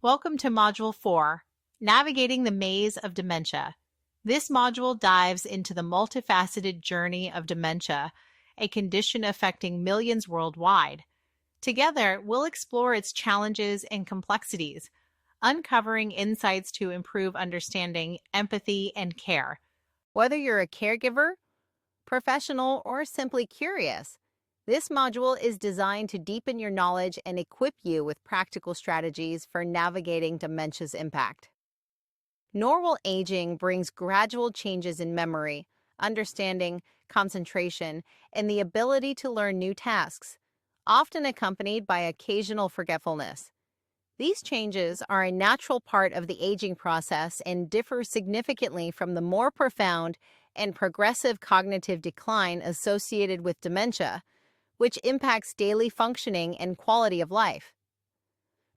Welcome to Module 4, Navigating the Maze of Dementia. This module dives into the multifaceted journey of dementia, a condition affecting millions worldwide. Together, we'll explore its challenges and complexities, uncovering insights to improve understanding, empathy, and care. Whether you're a caregiver, professional, or simply curious, this module is designed to deepen your knowledge and equip you with practical strategies for navigating dementia's impact. Normal aging brings gradual changes in memory, understanding, concentration, and the ability to learn new tasks, often accompanied by occasional forgetfulness. These changes are a natural part of the aging process and differ significantly from the more profound and progressive cognitive decline associated with dementia, which impacts daily functioning and quality of life.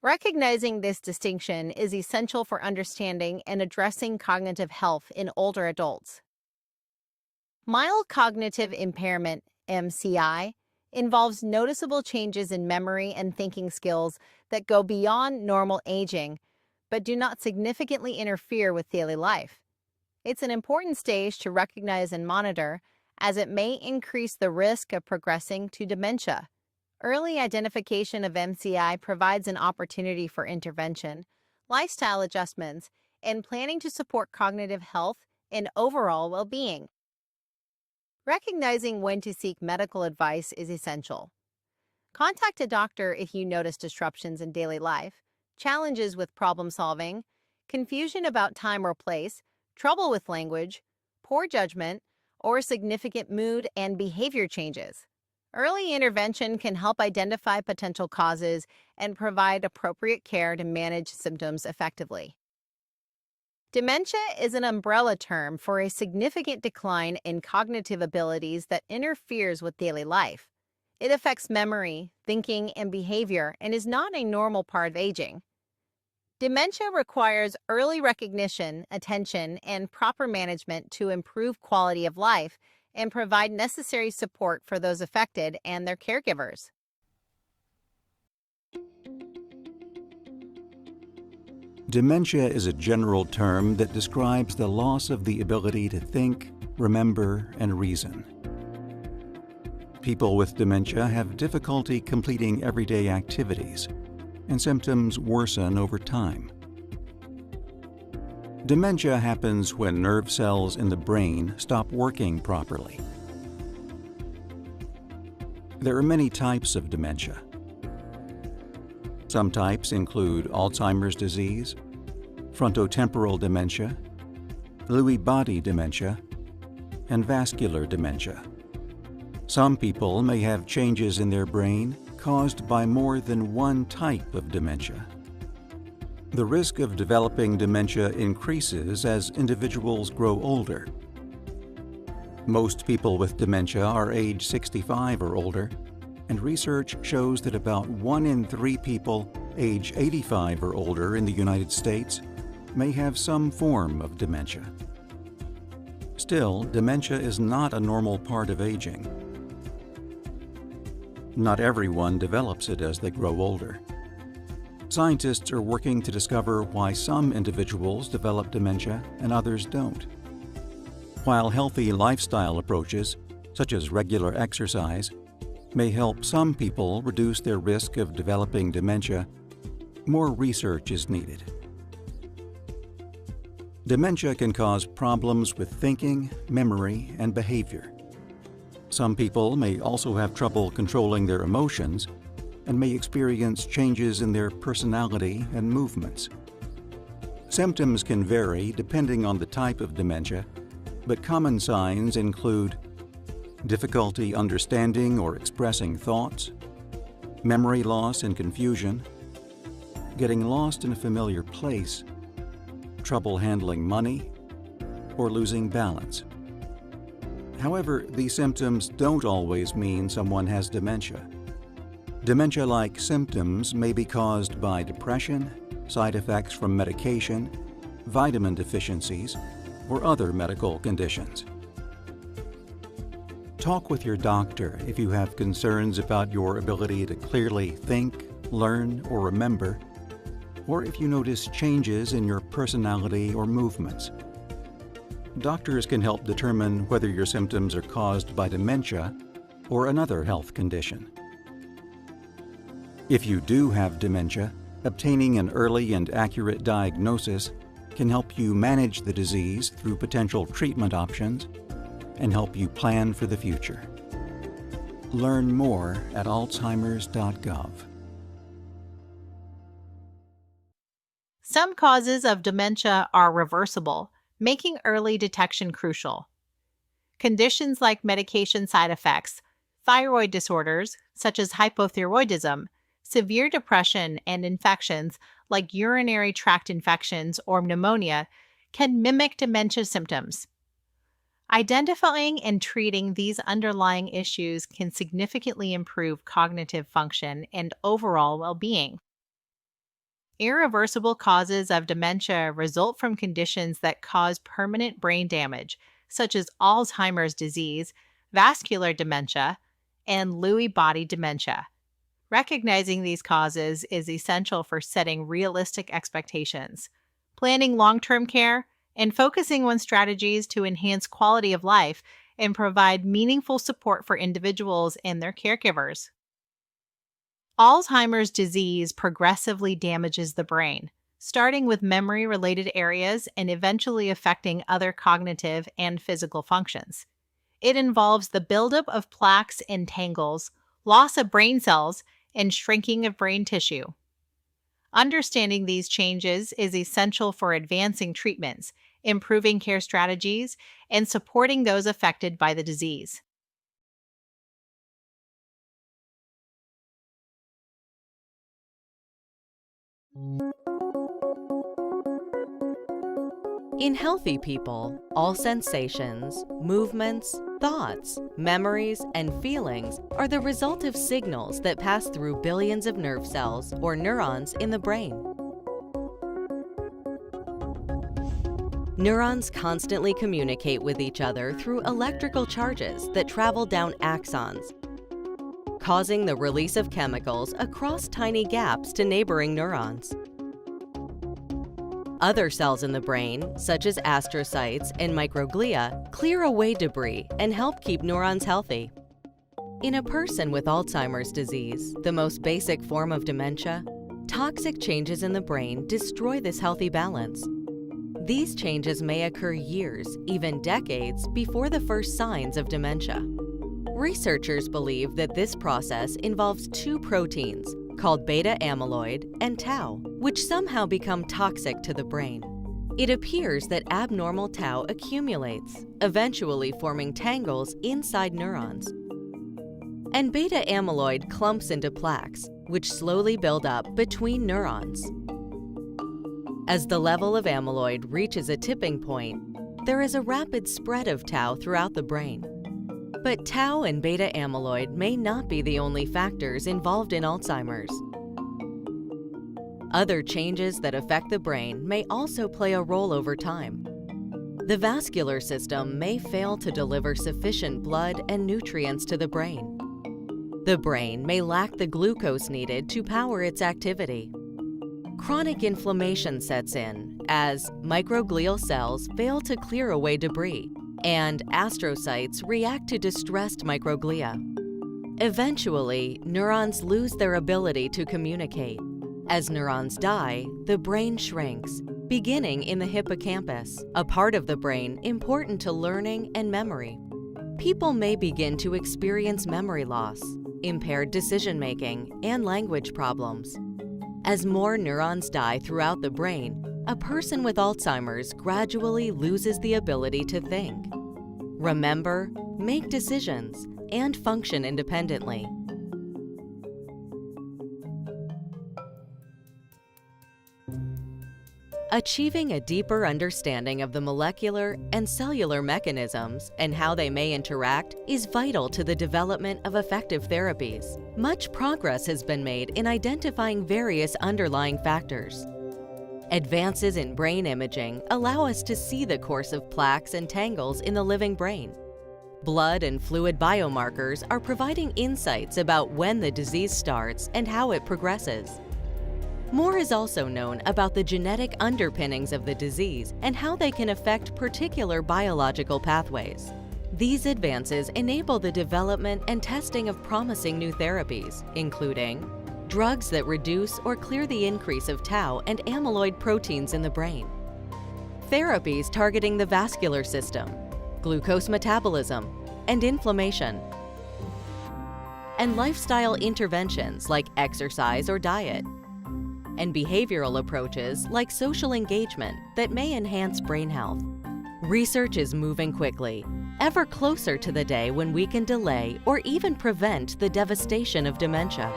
Recognizing this distinction is essential for understanding and addressing cognitive health in older adults. Mild cognitive impairment, MCI, involves noticeable changes in memory and thinking skills that go beyond normal aging, but do not significantly interfere with daily life. It's an important stage to recognize and monitor, as it may increase the risk of progressing to dementia. Early identification of MCI provides an opportunity for intervention, lifestyle adjustments, and planning to support cognitive health and overall well-being. Recognizing when to seek medical advice is essential. Contact a doctor if you notice disruptions in daily life, challenges with problem-solving, confusion about time or place, trouble with language, poor judgment, or significant mood and behavior changes. Early intervention can help identify potential causes and provide appropriate care to manage symptoms effectively. Dementia is an umbrella term for a significant decline in cognitive abilities that interferes with daily life. It affects memory, thinking, and behavior and is not a normal part of aging. Dementia requires early recognition, attention, and proper management to improve quality of life and provide necessary support for those affected and their caregivers. Dementia is a general term that describes the loss of the ability to think, remember, and reason. People with dementia have difficulty completing everyday activities, and symptoms worsen over time. Dementia happens when nerve cells in the brain stop working properly. There are many types of dementia. Some types include Alzheimer's disease, frontotemporal dementia, Lewy body dementia, and vascular dementia. Some people may have changes in their brain caused by more than one type of dementia. The risk of developing dementia increases as individuals grow older. Most people with dementia are age 65 or older, and research shows that about 1 in 3 people age 85 or older in the United States may have some form of dementia. Still, dementia is not a normal part of aging. Not everyone develops it as they grow older. Scientists are working to discover why some individuals develop dementia and others don't. While healthy lifestyle approaches, such as regular exercise, may help some people reduce their risk of developing dementia, more research is needed. Dementia can cause problems with thinking, memory, and behavior. Some people may also have trouble controlling their emotions and may experience changes in their personality and movements. Symptoms can vary depending on the type of dementia, but common signs include difficulty understanding or expressing thoughts, memory loss and confusion, getting lost in a familiar place, trouble handling money, or losing balance. However, these symptoms don't always mean someone has dementia. Dementia-like symptoms may be caused by depression, side effects from medication, vitamin deficiencies, or other medical conditions. Talk with your doctor if you have concerns about your ability to clearly think, learn, or remember, or if you notice changes in your personality or movements. Doctors can help determine whether your symptoms are caused by dementia or another health condition. If you do have dementia, obtaining an early and accurate diagnosis can help you manage the disease through potential treatment options and help you plan for the future. Learn more at alzheimers.gov. Some causes of dementia are reversible, making early detection crucial. Conditions like medication side effects, thyroid disorders such as hypothyroidism, severe depression, and infections like urinary tract infections or pneumonia can mimic dementia symptoms. Identifying and treating these underlying issues can significantly improve cognitive function and overall well-being. Irreversible causes of dementia result from conditions that cause permanent brain damage, such as Alzheimer's disease, vascular dementia, and Lewy body dementia. Recognizing these causes is essential for setting realistic expectations, planning long-term care, and focusing on strategies to enhance quality of life and provide meaningful support for individuals and their caregivers. Alzheimer's disease progressively damages the brain, starting with memory-related areas and eventually affecting other cognitive and physical functions. It involves the buildup of plaques and tangles, loss of brain cells, and shrinking of brain tissue. Understanding these changes is essential for advancing treatments, improving care strategies, and supporting those affected by the disease. In healthy people, all sensations, movements, thoughts, memories, and feelings are the result of signals that pass through billions of nerve cells or neurons in the brain. Neurons constantly communicate with each other through electrical charges that travel down axons, causing the release of chemicals across tiny gaps to neighboring neurons. Other cells in the brain, such as astrocytes and microglia, clear away debris and help keep neurons healthy. In a person with Alzheimer's disease, the most basic form of dementia, toxic changes in the brain destroy this healthy balance. These changes may occur years, even decades, before the first signs of dementia. Researchers believe that this process involves two proteins, called beta amyloid and tau, which somehow become toxic to the brain. It appears that abnormal tau accumulates, eventually forming tangles inside neurons. And beta amyloid clumps into plaques, which slowly build up between neurons. As the level of amyloid reaches a tipping point, there is a rapid spread of tau throughout the brain. But tau and beta amyloid may not be the only factors involved in Alzheimer's. Other changes that affect the brain may also play a role over time. The vascular system may fail to deliver sufficient blood and nutrients to the brain. The brain may lack the glucose needed to power its activity. Chronic inflammation sets in as microglial cells fail to clear away debris, and astrocytes react to distressed microglia. Eventually, neurons lose their ability to communicate. As neurons die, the brain shrinks, beginning in the hippocampus, a part of the brain important to learning and memory. People may begin to experience memory loss, impaired decision-making, and language problems. As more neurons die throughout the brain, a person with Alzheimer's gradually loses the ability to think, remember, make decisions, and function independently. Achieving a deeper understanding of the molecular and cellular mechanisms and how they may interact is vital to the development of effective therapies. Much progress has been made in identifying various underlying factors. Advances in brain imaging allow us to see the course of plaques and tangles in the living brain. Blood and fluid biomarkers are providing insights about when the disease starts and how it progresses. More is also known about the genetic underpinnings of the disease and how they can affect particular biological pathways. These advances enable the development and testing of promising new therapies, including drugs that reduce or clear the increase of tau and amyloid proteins in the brain, therapies targeting the vascular system, glucose metabolism, and inflammation, and lifestyle interventions like exercise or diet, and behavioral approaches like social engagement that may enhance brain health. Research is moving quickly, ever closer to the day when we can delay or even prevent the devastation of dementia.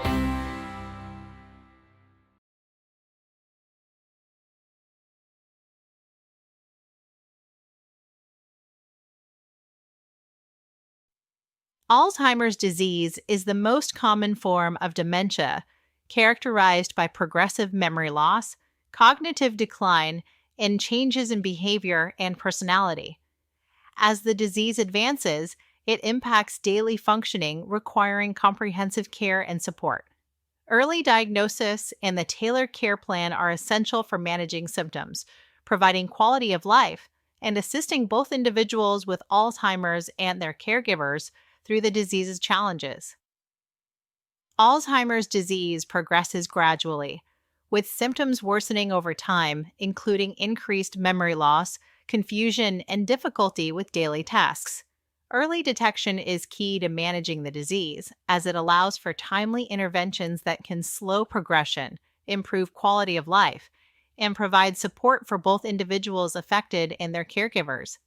Alzheimer's disease is the most common form of dementia, characterized by progressive memory loss, cognitive decline, and changes in behavior and personality. As the disease advances, it impacts daily functioning, requiring comprehensive care and support. Early diagnosis and the tailored care plan are essential for managing symptoms, providing quality of life, and assisting both individuals with Alzheimer's and their caregivers through the disease's challenges. Alzheimer's disease progresses gradually, with symptoms worsening over time, including increased memory loss, confusion, and difficulty with daily tasks. Early detection is key to managing the disease, as it allows for timely interventions that can slow progression, improve quality of life, and provide support for both individuals affected and their caregivers.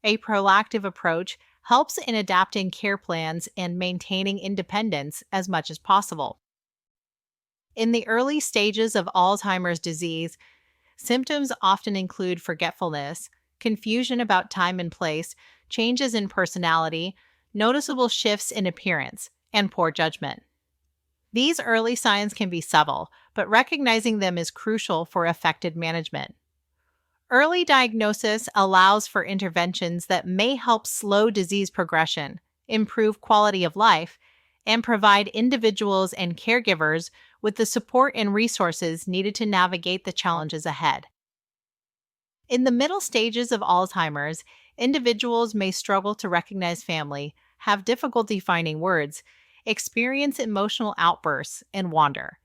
A proactive approach helps in adapting care plans and maintaining independence as much as possible. In the early stages of Alzheimer's disease, symptoms often include forgetfulness, confusion about time and place, changes in personality, noticeable shifts in appearance, and poor judgment. These early signs can be subtle, but recognizing them is crucial for effective management. Early diagnosis allows for interventions that may help slow disease progression, improve quality of life, and provide individuals and caregivers with the support and resources needed to navigate the challenges ahead. In the middle stages of Alzheimer's, individuals may struggle to recognize family, have difficulty finding words, experience emotional outbursts, and wander.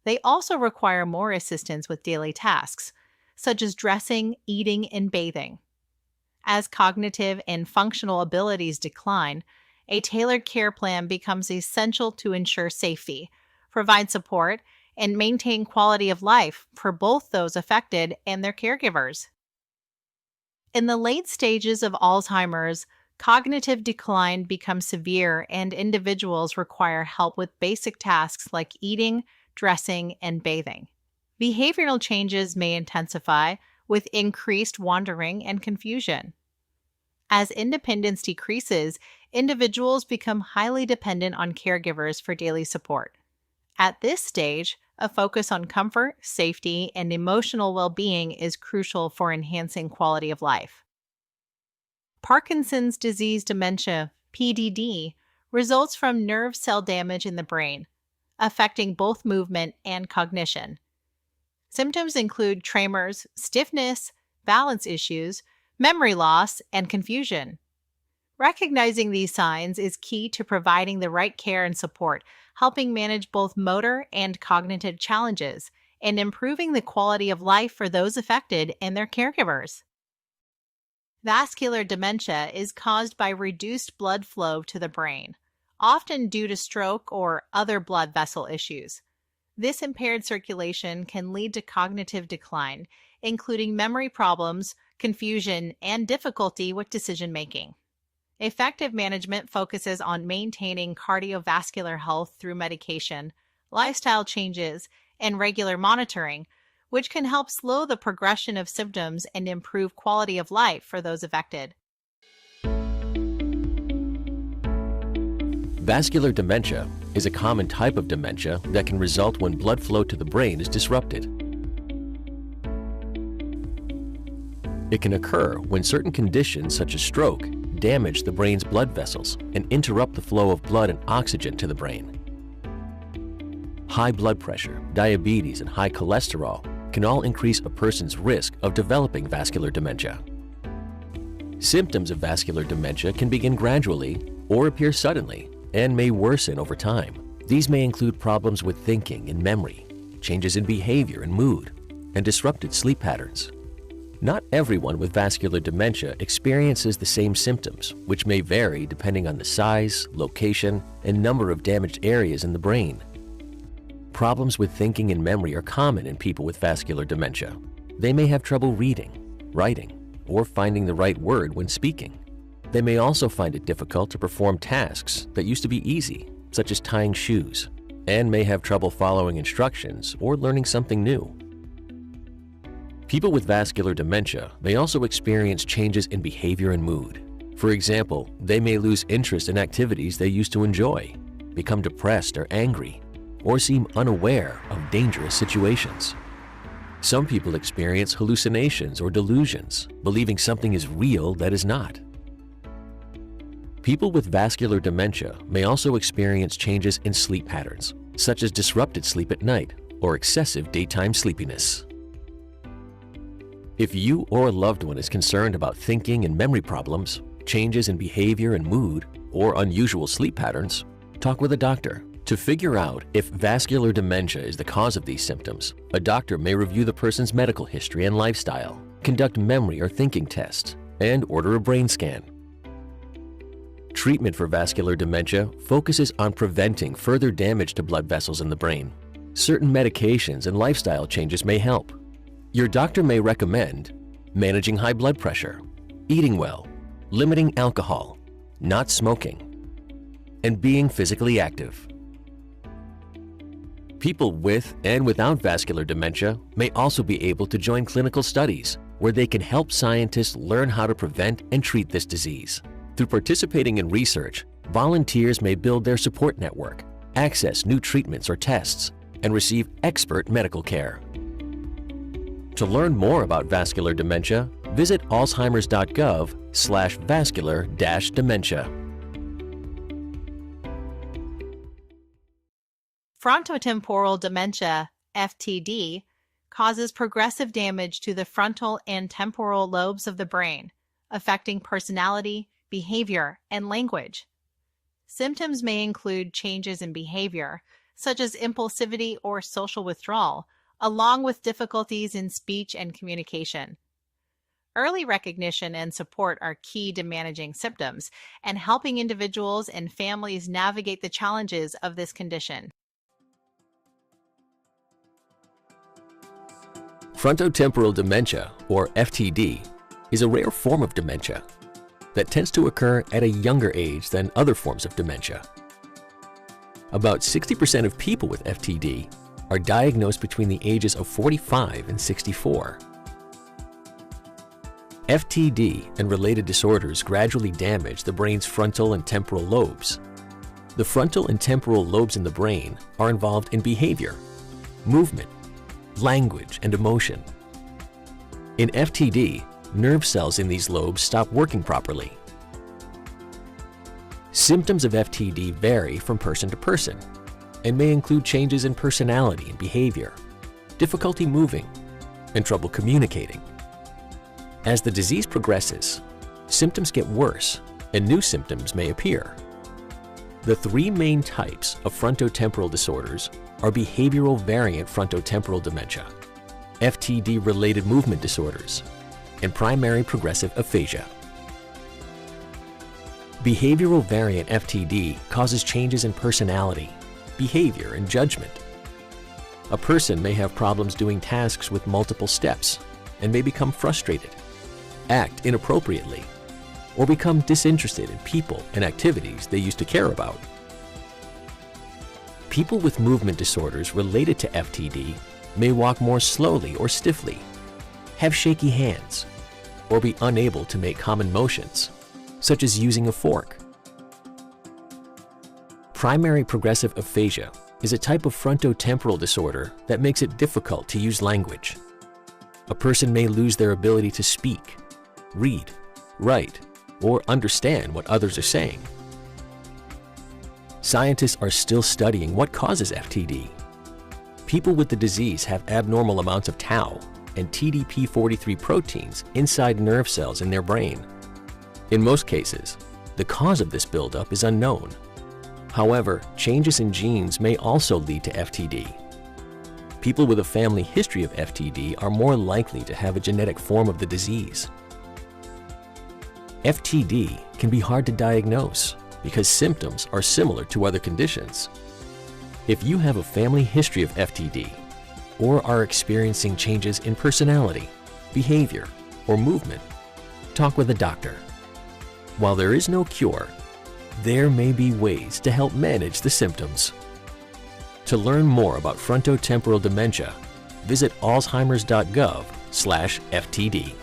They also require more assistance with daily tasks, such as dressing, eating, and bathing. As cognitive and functional abilities decline, a tailored care plan becomes essential to ensure safety, provide support, and maintain quality of life for both those affected and their caregivers. In the late stages of Alzheimer's, cognitive decline becomes severe and individuals require help with basic tasks like eating, dressing, and bathing. Behavioral changes may intensify with increased wandering and confusion. As independence decreases, individuals become highly dependent on caregivers for daily support. At this stage, a focus on comfort, safety, and emotional well-being is crucial for enhancing quality of life. Parkinson's disease dementia, PDD, results from nerve cell damage in the brain, affecting both movement and cognition. Symptoms include tremors, stiffness, balance issues, memory loss, and confusion. Recognizing these signs is key to providing the right care and support, helping manage both motor and cognitive challenges, and improving the quality of life for those affected and their caregivers. Vascular dementia is caused by reduced blood flow to the brain, often due to stroke or other blood vessel issues. This impaired circulation can lead to cognitive decline, including memory problems, confusion, and difficulty with decision-making. Effective management focuses on maintaining cardiovascular health through medication, lifestyle changes, and regular monitoring, which can help slow the progression of symptoms and improve quality of life for those affected. Vascular dementia is a common type of dementia that can result when blood flow to the brain is disrupted. It can occur when certain conditions such as stroke damage the brain's blood vessels and interrupt the flow of blood and oxygen to the brain. High blood pressure, diabetes, and high cholesterol can all increase a person's risk of developing vascular dementia. Symptoms of vascular dementia can begin gradually or appear suddenly and may worsen over time. These may include problems with thinking and memory, changes in behavior and mood, and disrupted sleep patterns. Not everyone with vascular dementia experiences the same symptoms, which may vary depending on the size, location, and number of damaged areas in the brain. Problems with thinking and memory are common in people with vascular dementia. They may have trouble reading, writing, or finding the right word when speaking. They may also find it difficult to perform tasks that used to be easy, such as tying shoes, and may have trouble following instructions or learning something new. People with vascular dementia may also experience changes in behavior and mood. For example, they may lose interest in activities they used to enjoy, become depressed or angry, or seem unaware of dangerous situations. Some people experience hallucinations or delusions, believing something is real that is not. People with vascular dementia may also experience changes in sleep patterns, such as disrupted sleep at night or excessive daytime sleepiness. If you or a loved one is concerned about thinking and memory problems, changes in behavior and mood, or unusual sleep patterns, talk with a doctor. To figure out if vascular dementia is the cause of these symptoms, a doctor may review the person's medical history and lifestyle, conduct memory or thinking tests, and order a brain scan. Treatment for vascular dementia focuses on preventing further damage to blood vessels in the brain. Certain medications and lifestyle changes may help. Your doctor may recommend managing high blood pressure, eating well, limiting alcohol, not smoking, and being physically active. People with and without vascular dementia may also be able to join clinical studies where they can help scientists learn how to prevent and treat this disease. Through participating in research, volunteers may build their support network, access new treatments or tests, and receive expert medical care. To learn more about vascular dementia, visit alzheimers.gov/vascular-dementia. Frontotemporal dementia, FTD, causes progressive damage to the frontal and temporal lobes of the brain, affecting personality, behavior, and language. Symptoms may include changes in behavior, such as impulsivity or social withdrawal, along with difficulties in speech and communication. Early recognition and support are key to managing symptoms and helping individuals and families navigate the challenges of this condition. Frontotemporal dementia, or FTD, is a rare form of dementia that tends to occur at a younger age than other forms of dementia. About 60% of people with FTD are diagnosed between the ages of 45 and 64. FTD and related disorders gradually damage the brain's frontal and temporal lobes. The frontal and temporal lobes in the brain are involved in behavior, movement, language, and emotion. In FTD, nerve cells in these lobes stop working properly. Symptoms of FTD vary from person to person and may include changes in personality and behavior, difficulty moving, and trouble communicating. As the disease progresses, symptoms get worse and new symptoms may appear. The three main types of frontotemporal disorders are behavioral variant frontotemporal dementia, FTD-related movement disorders, and primary progressive aphasia. Behavioral variant FTD causes changes in personality, behavior, and judgment. A person may have problems doing tasks with multiple steps and may become frustrated, act inappropriately, or become disinterested in people and activities they used to care about. People with movement disorders related to FTD may walk more slowly or stiffly, have shaky hands, or be unable to make common motions, such as using a fork. Primary progressive aphasia is a type of frontotemporal disorder that makes it difficult to use language. A person may lose their ability to speak, read, write, or understand what others are saying. Scientists are still studying what causes FTD People with the disease have abnormal amounts of tau and TDP43 proteins inside nerve cells in their brain. In most cases, the cause of this buildup is unknown. However, changes in genes may also lead to FTD. People with a family history of FTD are more likely to have a genetic form of the disease. FTD can be hard to diagnose because symptoms are similar to other conditions. If you have a family history of FTD or are experiencing changes in personality, behavior, or movement, talk with a doctor. While there is no cure, there may be ways to help manage the symptoms. To learn more about frontotemporal dementia, visit alzheimers.gov/FTD.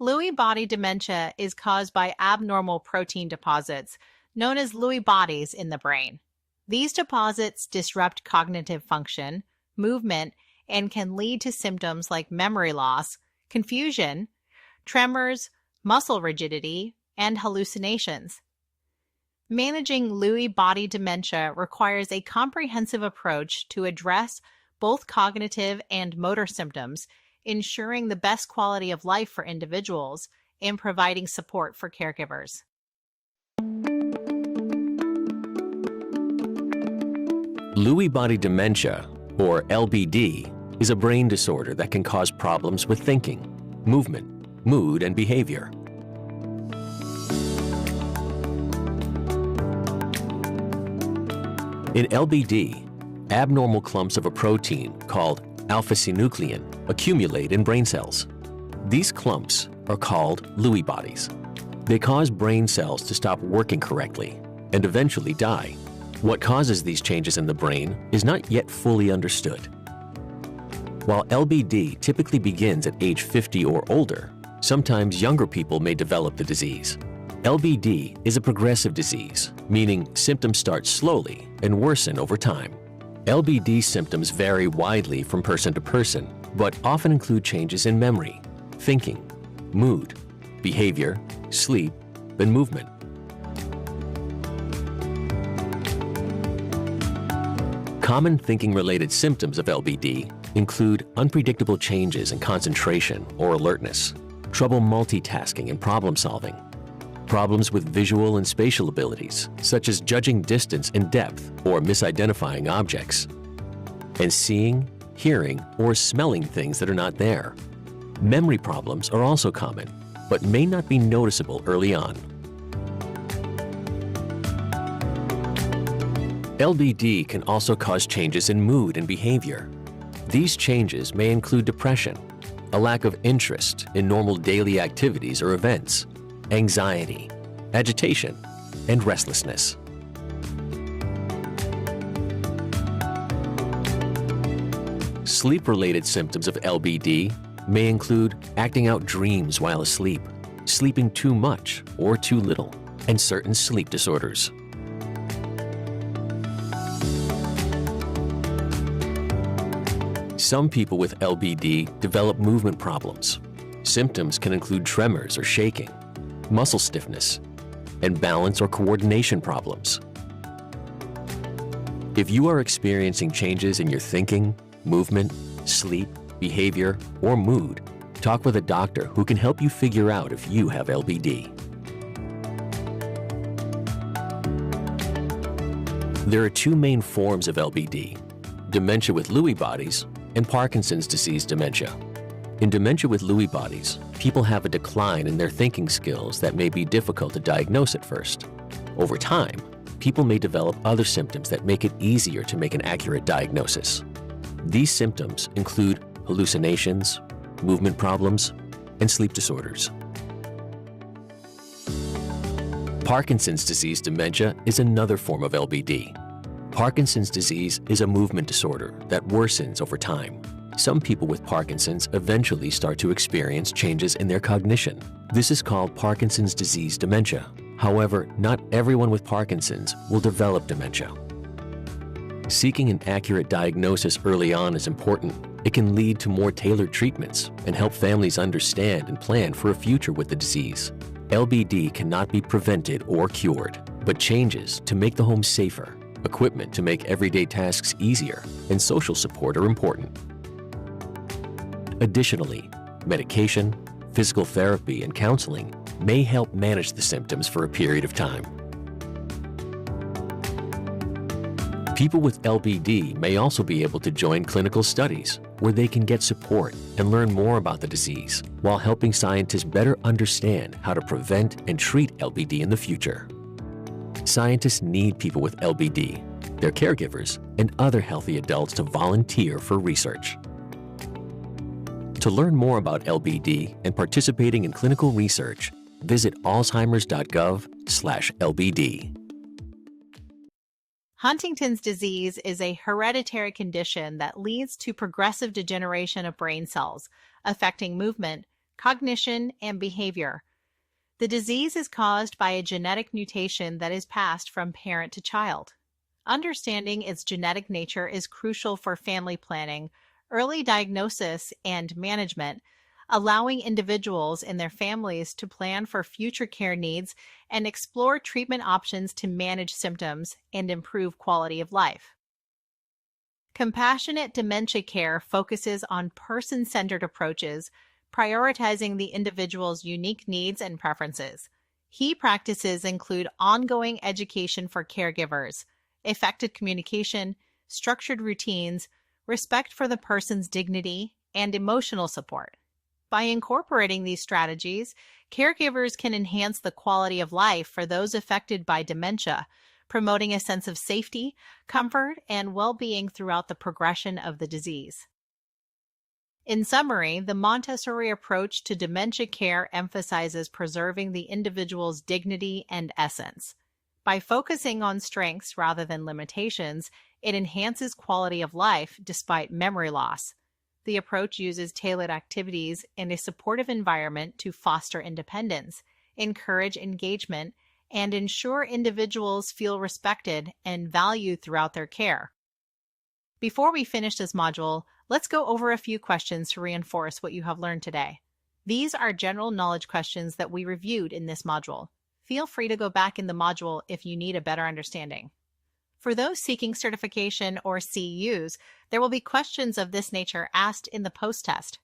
Lewy body dementia is caused by abnormal protein deposits known as Lewy bodies in the brain. These deposits disrupt cognitive function, movement, and can lead to symptoms like memory loss, confusion, tremors, muscle rigidity, and hallucinations. Managing Lewy body dementia requires a comprehensive approach to address both cognitive and motor symptoms, ensuring the best quality of life for individuals and providing support for caregivers. Lewy body dementia, or LBD, is a brain disorder that can cause problems with thinking, movement, mood, and behavior. In LBD, abnormal clumps of a protein called alpha-synuclein accumulate in brain cells. These clumps are called Lewy bodies. They cause brain cells to stop working correctly and eventually die. What causes these changes in the brain is not yet fully understood. While LBD typically begins at age 50 or older, sometimes younger people may develop the disease. LBD is a progressive disease, meaning symptoms start slowly and worsen over time. LBD symptoms vary widely from person to person, but often include changes in memory, thinking, mood, behavior, sleep, and movement. Common thinking-related symptoms of LBD include unpredictable changes in concentration or alertness, trouble multitasking and problem-solving, problems with visual and spatial abilities, such as judging distance and depth or misidentifying objects, and seeing, hearing, or smelling things that are not there. Memory problems are also common, but may not be noticeable early on. LBD can also cause changes in mood and behavior. These changes may include depression, a lack of interest in normal daily activities or events, anxiety, agitation, and restlessness. Sleep-related symptoms of LBD may include acting out dreams while asleep, sleeping too much or too little, and certain sleep disorders. Some people with LBD develop movement problems. Symptoms can include tremors or shaking, muscle stiffness, and balance or coordination problems. If you are experiencing changes in your thinking, movement, sleep, behavior, or mood, talk with a doctor who can help you figure out if you have LBD. There are two main forms of LBD: dementia with Lewy bodies and Parkinson's disease dementia. In dementia with Lewy bodies, people have a decline in their thinking skills that may be difficult to diagnose at first. Over time, people may develop other symptoms that make it easier to make an accurate diagnosis. These symptoms include hallucinations, movement problems, and sleep disorders. Parkinson's disease dementia is another form of LBD. Parkinson's disease is a movement disorder that worsens over time. Some people with Parkinson's eventually start to experience changes in their cognition. This is called Parkinson's disease dementia. However, not everyone with Parkinson's will develop dementia. Seeking an accurate diagnosis early on is important. It can lead to more tailored treatments and help families understand and plan for a future with the disease. LBD cannot be prevented or cured. but changes to make the home safer, equipment to make everyday tasks easier, and social support are important. Additionally, medication, physical therapy, and counseling may help manage the symptoms for a period of time. People with LBD may also be able to join clinical studies where they can get support and learn more about the disease while helping scientists better understand how to prevent and treat LBD in the future. Scientists need people with LBD, their caregivers, and other healthy adults to volunteer for research. To learn more about LBD and participating in clinical research, visit alzheimers.gov/LBD. Huntington's disease is a hereditary condition that leads to progressive degeneration of brain cells, affecting movement, cognition, and behavior. The disease is caused by a genetic mutation that is passed from parent to child. Understanding its genetic nature is crucial for family planning, early diagnosis, and management, allowing individuals and their families to plan for future care needs and explore treatment options to manage symptoms and improve quality of life. Compassionate dementia care focuses on person-centered approaches, prioritizing the individual's unique needs and preferences. Key practices include ongoing education for caregivers, effective communication, structured routines, respect for the person's dignity, and emotional support. By incorporating these strategies, caregivers can enhance the quality of life for those affected by dementia, promoting a sense of safety, comfort, and well-being throughout the progression of the disease. In summary, the Montessori approach to dementia care emphasizes preserving the individual's dignity and essence. By focusing on strengths rather than limitations, it enhances quality of life despite memory loss. The approach uses tailored activities and a supportive environment to foster independence, encourage engagement, and ensure individuals feel respected and valued throughout their care. Before we finish this module, let's go over a few questions to reinforce what you have learned today. These are general knowledge questions that we reviewed in this module. Feel free to go back in the module if you need a better understanding. For those seeking certification or CEUs, there will be questions of this nature asked in the post-test.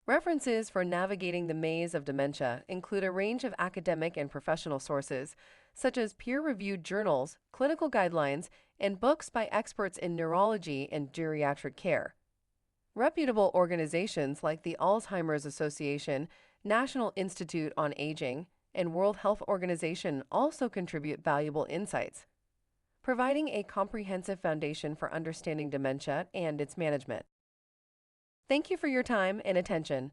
References for navigating the maze of dementia include a range of academic and professional sources, such as peer-reviewed journals, clinical guidelines, and books by experts in neurology and geriatric care. Reputable organizations like the Alzheimer's Association, National Institute on Aging, and World Health Organization also contribute valuable insights, providing a comprehensive foundation for understanding dementia and its management. Thank you for your time and attention.